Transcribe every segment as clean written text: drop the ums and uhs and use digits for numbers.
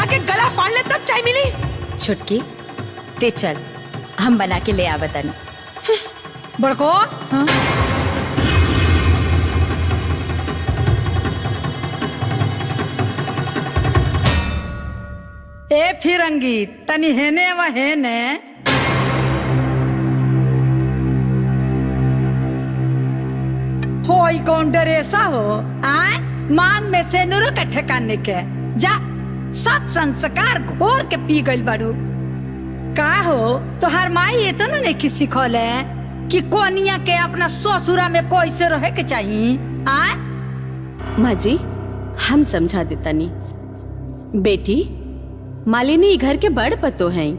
बुला के गला फाड़ ले तब चाय मिली। छुटकी ते चल, हम बना के ले आवतन। बड़को हाँ? ए फिरंगी तनी हेने व हेने। होई कौन डरेसा हो आए मांग में से नुरो के ठिकाने के जा सब संस्कार घोर के पी गइल बाड़ू। का हो तोहर माई ये तो नहीं किसी खोले कि कोनिया के अपना ससुरा में कैसे रहे के चाहिए आए। माँ जी हम समझा देता नी बेटी, मालिनी घर के बड़ पतो हैं,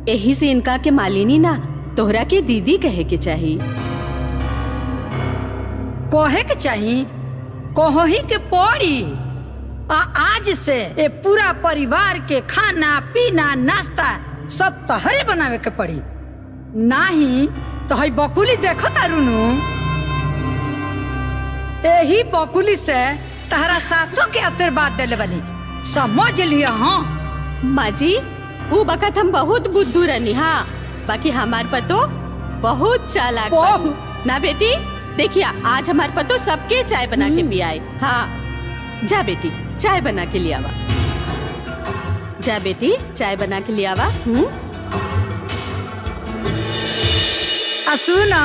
यही से इनका के मालिनी ना तोहरा के दीदी कहे के चाहिए। कोहे के चाहिए कोहो ही के पड़ी। आज से ये पूरा परिवार के खाना पीना नाश्ता सब तहरे बनावे के पड़ी। नाही तो हई बकुली देखो तारुनु, यही बकुली से तहरा सासों के आशीर्वाद देले बनी, समझ लिया। हाँ माँ जी वो बखत हम बहुत बुद्धू रहनी, हाँ बाकी हमार पतो बहुत चालाक ना बेटी। देखिए आज हमार पतो सबके चाय बना के पियाए। हाँ जा बेटी चाय बना के ले आवा, जा बेटी चाय बना के ले आवा। सुना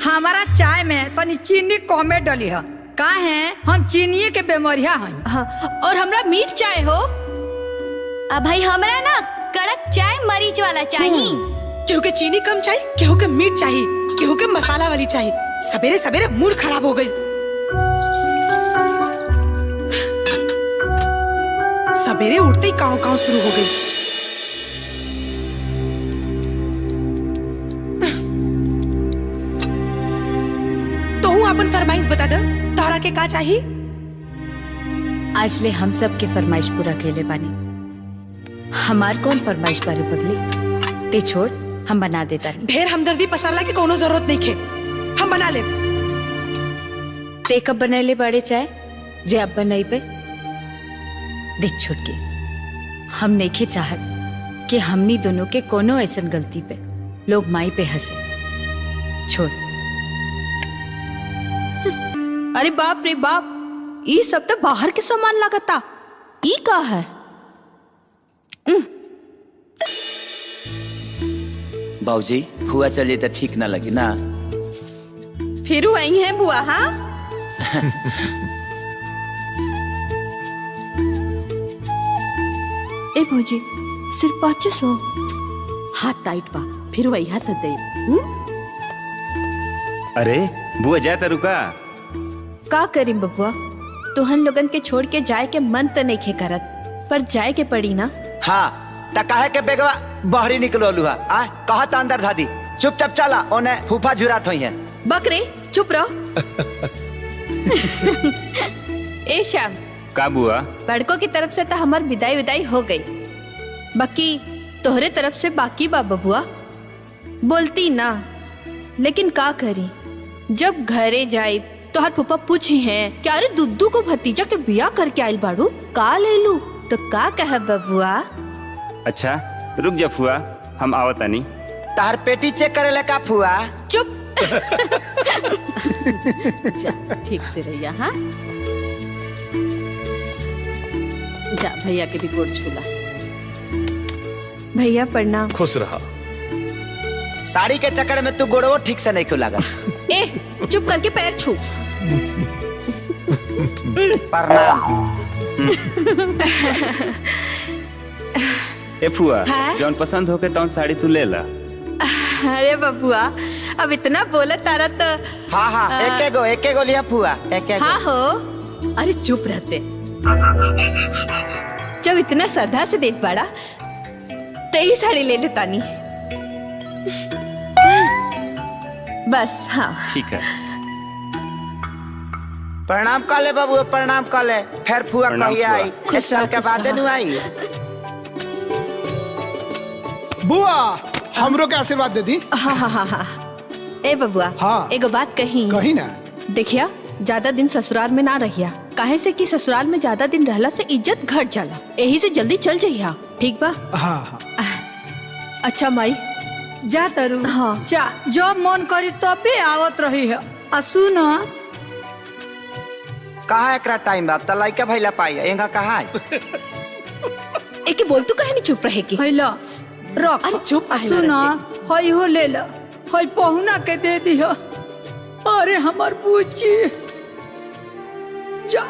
हमारा चाय में तनी चीनी कमे डली है, का है हम चीनी के बेमरिया हैं। हाँ, और हमरा मीठ चाय हो। अब भाई हमरा ना कड़क चाय मरीच वाला चाहिए। केहू के चीनी कम चाहिए, केहू के मीठ चाहिए, केहू के मसाला वाली चाहिए। सवेरे सवेरे मूड खराब हो गई। सवेरे उठते ही काव काव शुरू हो गई। तो हूँ अपन फरमाइश बता दे, तारा के का चाहिए? आज ले हम सब के फरमाइश पूरा केले बानी, हमार कौन फरमाइश बारे बदली। ते छोड़ हम बना देता। ढेर हमदर्दी पसारला के कोनो जरूरत नहीं खे, हम बना ले। ते कब बनैले बड़े चाय जे अब बनाई पे। देख छुटकी, हम नहीं चाहत कि हमनी दोनों के कोनो ऐसा गलती पे लोग माई पे हंसे। छोड़। अरे बाप रे बाप, ये सब तो बाहर के सामान लागता। ई का है? बाबूजी हुआ चलिए तो ठीक ना लगी ना। फिर वही है बुआ। हाँ ए भौजी सिर्फ 500। हाथ टाइट बा, फिर वही हाथ दे। अरे बुआ जाता रुका। का करी बबुआ, तुहन लोगन के छोड़ के जाए के मन तो नहीं खे करत, पर जाए के पड़ी ना। हाँ ता काहे के बेगवा बहरी निकलो लुहा आ कहा ता अंदर धादी। चुपचाप चला, ओने फूफा जुरात होई है। बकरे चुप रहो। ए श्याम का बुआ? बड़कों की तरफ से तो हमार विदाई हो गई, बाकी तोहरे तरफ से बाकी बा बबुआ। बोलती ना, लेकिन का करी, जब घरे जाए तो हर फूफा पूछी हैं क्या रे दुद्दू को भतीजा के बिया करके आइल बाड़ू, का ले लू तो का कह बबुआ। अच्छा रुक जा फुआ, हम आवता नहीं। तार पेटी चेक करे ला का फुआ? चुप। जा ठीक से रहिया। हाँ जा भैया के भी गोड़ छूला। भैया प्रणाम। खुश रहा। साड़ी के चक्कर में तू गोड़ो ठीक से नहीं खुला। ए चुप करके पैर छू। प्रणाम। ए फुआ हाँ? जौन पसंद होके तौन साड़ी तू ले ला। अरे बबुआ अब इतना बोला तारा तो। हाँ हाँ एक गो लिया फुआ, एक हाँ हो। अरे चुप रहते। जब इतना श्रद्धा से देख पड़ा तो ही साड़ी ले लेता नहीं। बस हाँ ठीक है। प्रणाम कर ले बाबू, प्रणाम कर ले। फिर फुआ कहिए आई, एक साल के बाद नु आई। बुआ हमरो के आशीर्वाद दे दी। हाँ हाँ हाँ हाँ। ए बबुआ हाँ। एगो बात कही कही ना। देखिया ज्यादा दिन ससुराल में ना रहिया, काहे से कि ससुराल में ज्यादा दिन रहला से इज्जत घट जाला। यही से जल्दी चल जाइया, ठीक बा? हाँ हाँ। अच्छा माई जा तरु। हाँ। जा, जब मन करी तब भी आवत रही है। आ सुन, कहाँ एकरा टाइम बा? त लइका भइला पाई एंगा कहाँ है? एके बोल तू कहे नहीं चुप रहे की? हैला रख। अरे चुप आहे सुन, लड़के। हई हो ले ला, हई पहुना के दे दिह। अरे हमर पूछी जा।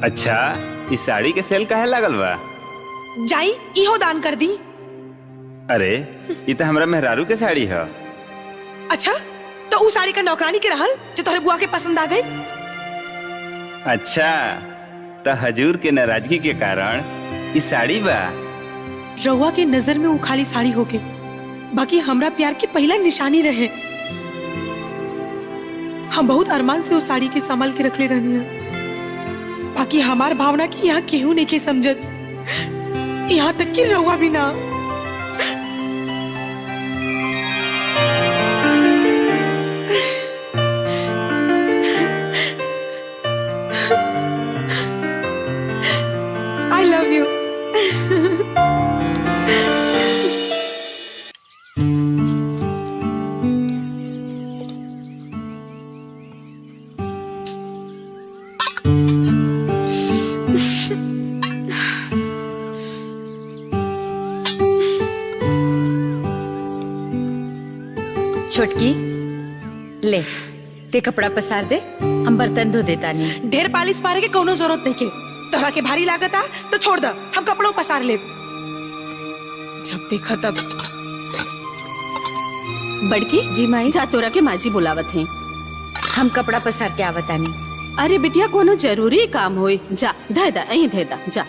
अच्छा, इस साड़ी के सेल काहे लागल बा? जाई इहो दान कर दी। अरे ये तो हमरा मेहरारू के साड़ी है। अच्छा, तो उस साड़ी का नौकरानी के रहल जो तोहरे बुआ के पसंद आ गई। अच्छा, तो हजूर के नाराजगी के कारण इस साड़ी बा। रउआ के नजर में वो खाली साड़ी होके बाकी हमरा प्यार की पहला निशानी रहे। हम बहुत अरमान से उस साड़ी के संभाल के रख ले रहनी है। बाकी हमार भावना की यहाँ केहू नहीं के समझत, यहाँ तक कि रउआ भी ना। I love you. छोटकी ले, ते कपड़ा पसार दे, हम बर्तन धो देता नहीं। ढेर पालिश मारे के कोनो जरूरत नहीं के। तोहरा के भारी लागत आ तो छोड़ द, हम कपड़ों पसार ले। जब देखा तब। बड़की जी माई। जा, तोरा के माजी बुलावत हैं। हम कपड़ा पसार के आवतानी। अरे बिटिया, कोनो जरूरी काम होई, जा धे दा, यहीं धे दा, जा।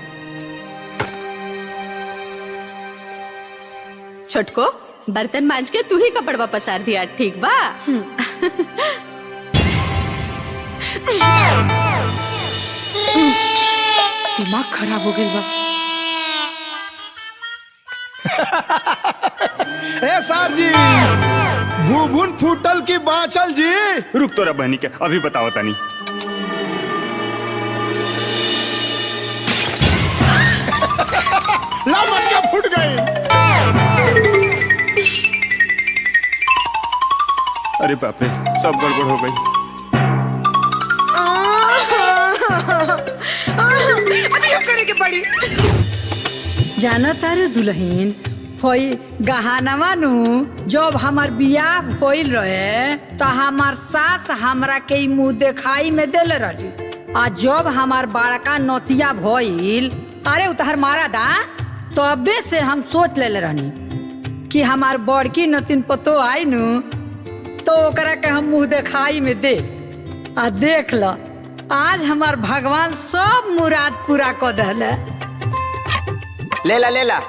छोटको, बर्तन मांज के तू ही कपड़वा पसार दिया, ठीक बा? दिमाग खराब हो गया बा। ए सार जी, भूभुन फूटल की बाचल जी। रुक तोरा बहनी के अभी बताओ तानी। ला मटका फूट गई। अरे बाप रे, सब गड़बड़ हो गई। अभी हम करेंगे बड़ी। जाना तारे दुल्हन, होई गहनवा नु जब हमार बियाह होइल रहे तो हमार सास हमरा के ई मुंह देखाई में देले रही। आ जब हमार बड़का नतिया भइल, अरे उतहर मारा दा, तबे से हम सोच लेले रहनी कि हमार बड़की नतिन पतो आई नु तो ओकरा के हम मुंह देखाई में दे। आ देख ल, आज हमार भगवान सब मुराद पूरा कर दहले। ले ला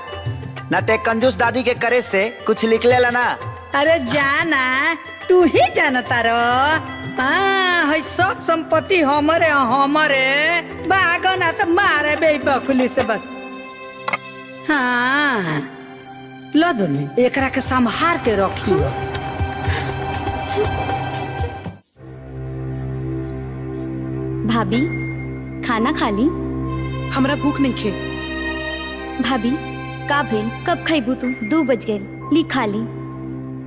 ना ते कंजूस दादी के करे से कुछ लिख लेला ना। अरे जाना, तू ही जानता रो। हाँ, है सब संपत्ति हमरे बागना तो मारे बे बकुली से बस। हाँ, लो दोनों एकरा के संभार के रखियो। भाभी खाना खा ली? हमरा भूख नहीं खे। भाभी का भेल, कब खैबू तू? 2 बज गए, ली खा ली।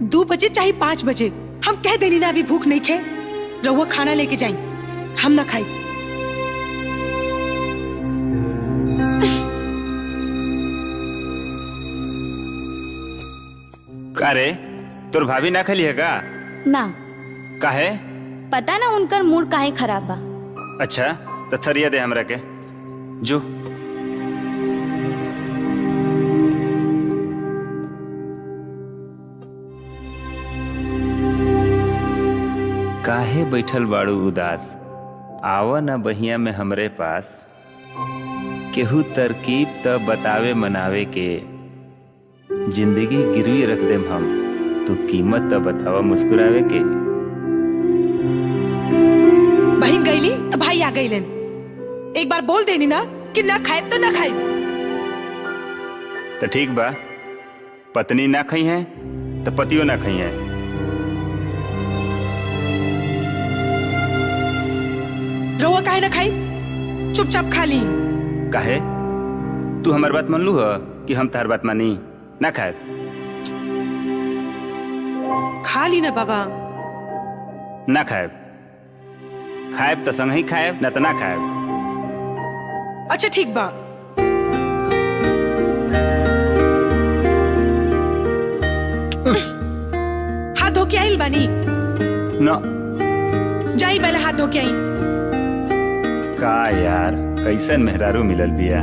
2 बजे चाहे 5 बजे, हम कह देनी ना अभी भूख नहीं खे। रउआ खाना लेके जाई, हम ना खाई। का रे, तोर भाभी ना खली है का? ना, काहे? पता ना उनकर मूड काहे खराब बा। अच्छा, तो थरिया दे हमरा के जो। काहे बैठल बाड़ू उदास? आवा ना बहिया में हमरे पास। केहू तरकीब त बतावे मनावे के, जिंदगी गिरवी रख देम हम, तू कीमत त बतावा मुस्कुरावे के। आ गई लेन। एक बार बोल देनी ना कि ना खाए तो ना खाए। तो ठीक बा, पत्नी ना खाई है तो पतियो ना खाई है। रउआ काहे ना खाई? चुपचाप खा ली। काहे? तू हमार बात मान लू है कि हम तार बात मानी? ना खाए खा ली ना बाबा। ना खाएब, खाएब तो संग ही खाएब, ना तो ना खाएब। अच्छा ठीक बा। हाथ धो के आइल बानी? ना। जाई पहले हाथ धो के आई। का यार, कैसन मेहरारू मिलल बिया।